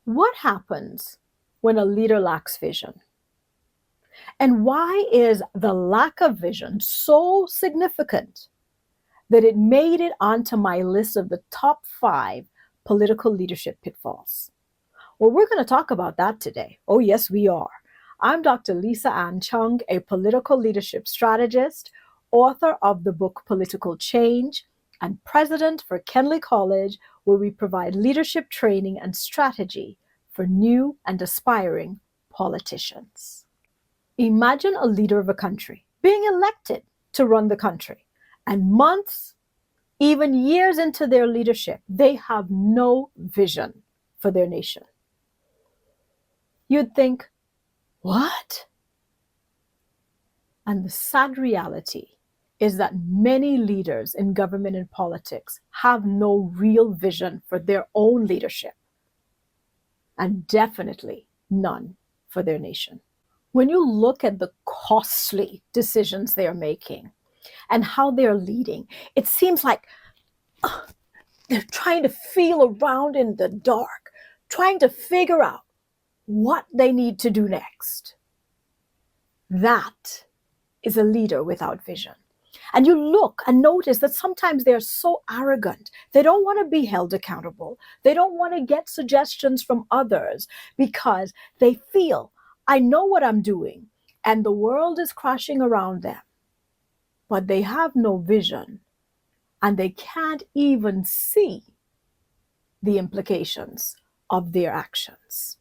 What happens when a leader lacks vision? And why is the lack of vision so significant that it made it onto my list of the top 5 political leadership pitfalls? Well, we're going to talk about that today. Oh, yes, we are. I'm Dr. Lisa Ann Chung, a political leadership strategist, author of the book Political Change, and president for Kenley College, where we provide leadership training and strategy for new and aspiring politicians. Imagine a leader of a country being elected to run the country, and months, even years into their leadership, they have no vision for their nation. You'd think, what? And the sad reality is that many leaders in government and politics have no real vision for their own leadership, and definitely none for their nation. When you look at the costly decisions they are making and how they're leading, it seems like they're trying to feel around in the dark, trying to figure out what they need to do next. That is a leader without vision. And you look and notice that sometimes they're so arrogant. They don't want to be held accountable. They don't want to get suggestions from others because they feel, I know what I'm doing, and the world is crashing around them. But they have no vision, and they can't even see the implications of their actions.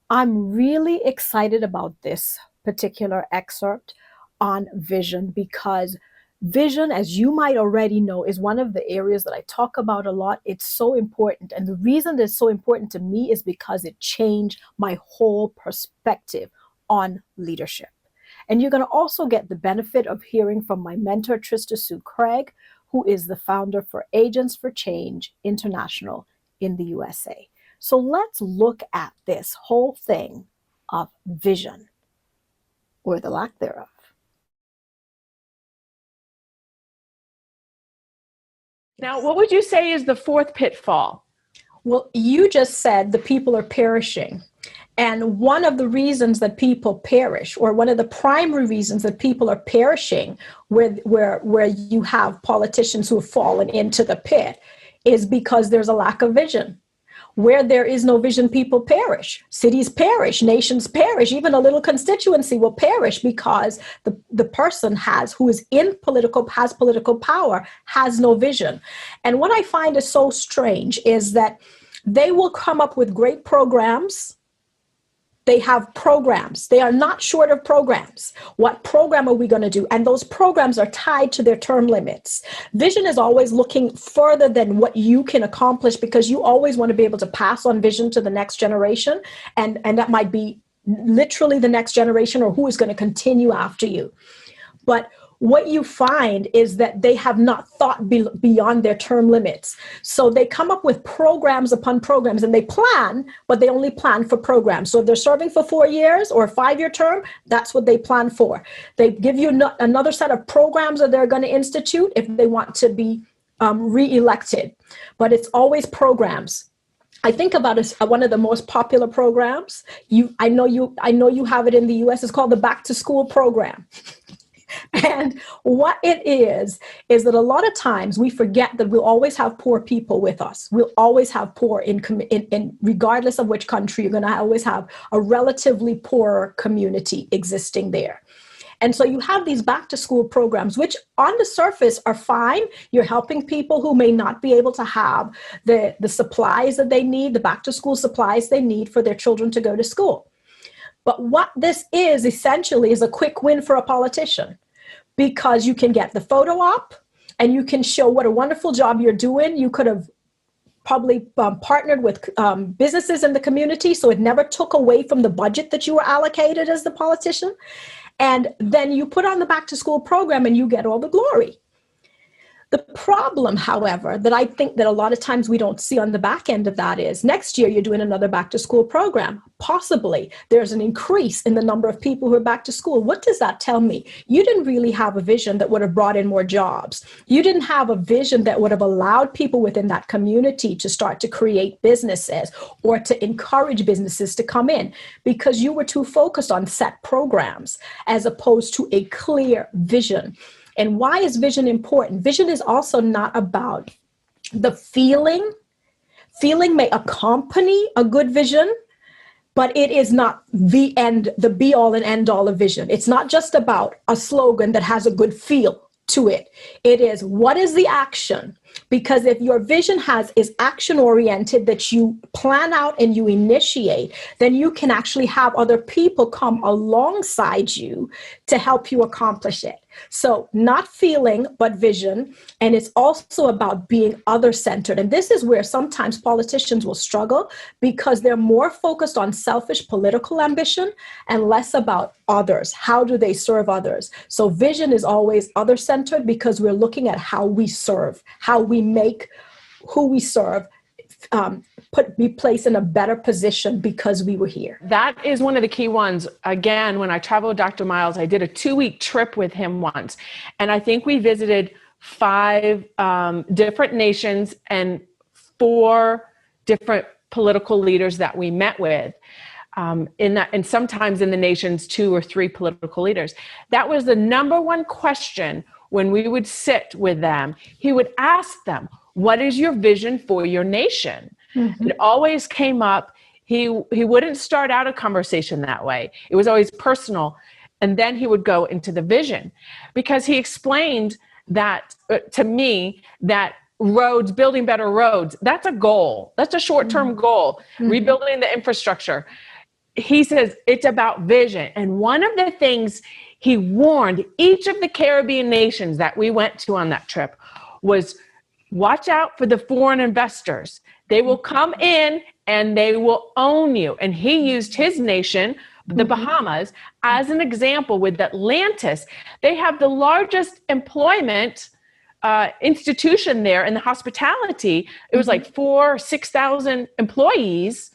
I'm really excited about this particular excerpt on vision because vision, as you might already know, is one of the areas that I talk about a lot. It's so important. And the reason it's so important to me is because it changed my whole perspective on leadership. And you're going to also get the benefit of hearing from my mentor, Trista Sue Kragh, who is the founder for Agents for Change International in the USA. So let's look at this whole thing of vision, or the lack thereof. Now, what would you say is the fourth pitfall? Well, you just said the people are perishing. And one of the reasons that people perish, or one of the primary reasons that people are perishing where you have politicians who have fallen into the pit, is because there's a lack of vision. Where there is no vision, people perish. Cities perish, nations perish, even a little constituency will perish because the person who is has political power, has no vision. And what I find is so strange is that they will come up with great programs. They have programs. They are not short of programs. What program are we going to do? And those programs are tied to their term limits. Vision is always looking further than what you can accomplish, because you always want to be able to pass on vision to the next generation. And that might be literally the next generation, or who is going to continue after you. But what you find is that they have not thought beyond their term limits. So they come up with programs upon programs, and they plan, but they only plan for programs. So if they're serving for 4 years or a 5-year term, that's what they plan for. They give you another set of programs that they're going to institute if they want to be re-elected. But it's always programs. I think about one of the most popular programs. I know you have it in the US. It's called the Back to School program. And what it is that a lot of times we forget that we'll always have poor people with us. We'll always have poor in regardless of which country, you're going to always have a relatively poorer community existing there. And so you have these back to school programs, which on the surface are fine. You're helping people who may not be able to have the supplies that they need, the back to school supplies they need for their children to go to school. But what this is essentially is a quick win for a politician, because you can get the photo op and you can show what a wonderful job you're doing. You could have probably partnered with businesses in the community, so it never took away from the budget that you were allocated as the politician. And then you put on the back to school program and you get all the glory. The problem, however, that I think that a lot of times we don't see on the back end of that is next year you're doing another back to school program. Possibly there's an increase in the number of people who are back to school. What does that tell me? You didn't really have a vision that would have brought in more jobs. You didn't have a vision that would have allowed people within that community to start to create businesses or to encourage businesses to come in, because you were too focused on set programs as opposed to a clear vision. And why is vision important? Vision is also not about the feeling. Feeling may accompany a good vision, but it is not the end, the be all and end all of vision. It's not just about a slogan that has a good feel to it. It is, what is the action? Because if your vision is action oriented, that you plan out and you initiate, then you can actually have other people come alongside you to help you accomplish it. So not feeling, but vision. And it's also about being other-centered. And this is where sometimes politicians will struggle, because they're more focused on selfish political ambition and less about others. How do they serve others? So vision is always other-centered, because we're looking at how we serve, how we make who we serve be placed in a better position because we were here. That is one of the key ones. Again, when I traveled with Dr. Miles, I did a 2-week trip with him once. And I think we visited 5 different nations and 4 different political leaders that we met with. And sometimes in the nations, 2 or 3 political leaders. That was the number one question when we would sit with them. He would ask them, what is your vision for your nation? Mm-hmm. It always came up. He wouldn't start out a conversation that way. It was always personal. And then he would go into the vision, because he explained that to me, that roads, building better roads, that's a goal. That's a short-term mm-hmm. goal. Mm-hmm. Rebuilding the infrastructure. He says it's about vision. And one of the things he warned each of the Caribbean nations that we went to on that trip was, watch out for the foreign investors. They will come in and they will own you. And he used his nation, the Bahamas, as an example with Atlantis. They have the largest employment institution there in the hospitality. It was like 4,000 or 6,000 employees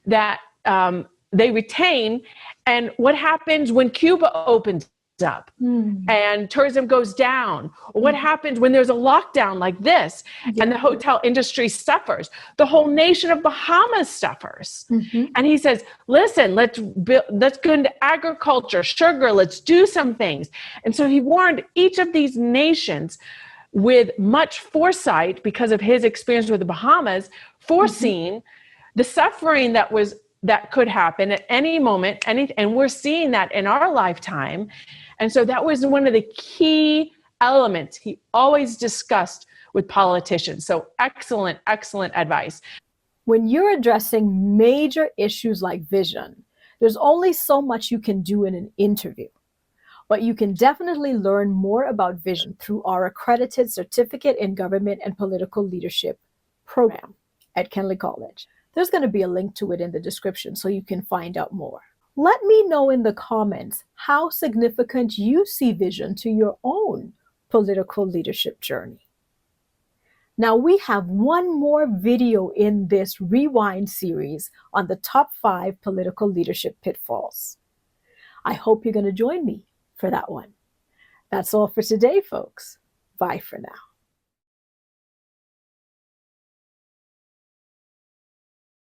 that they retain. And what happens when Cuba opens up and tourism goes down? Or what happens when there's a lockdown like this and the hotel industry suffers? The whole nation of Bahamas suffers. Mm-hmm. And he says, listen, let's go into agriculture, sugar, let's do some things. And so he warned each of these nations with much foresight, because of his experience with the Bahamas, foreseeing the suffering that could happen at any moment, and we're seeing that in our lifetime. And so that was one of the key elements he always discussed with politicians. So excellent, excellent advice. When you're addressing major issues like vision, there's only so much you can do in an interview. But you can definitely learn more about vision through our accredited Certificate in Government and Political Leadership program at Kenley College. There's going to be a link to it in the description so you can find out more. Let me know in the comments how significant you see vision to your own political leadership journey. Now, we have one more video in this Rewind series on the top 5 political leadership pitfalls. I hope you're going to join me for that one. That's all for today, folks. Bye for now.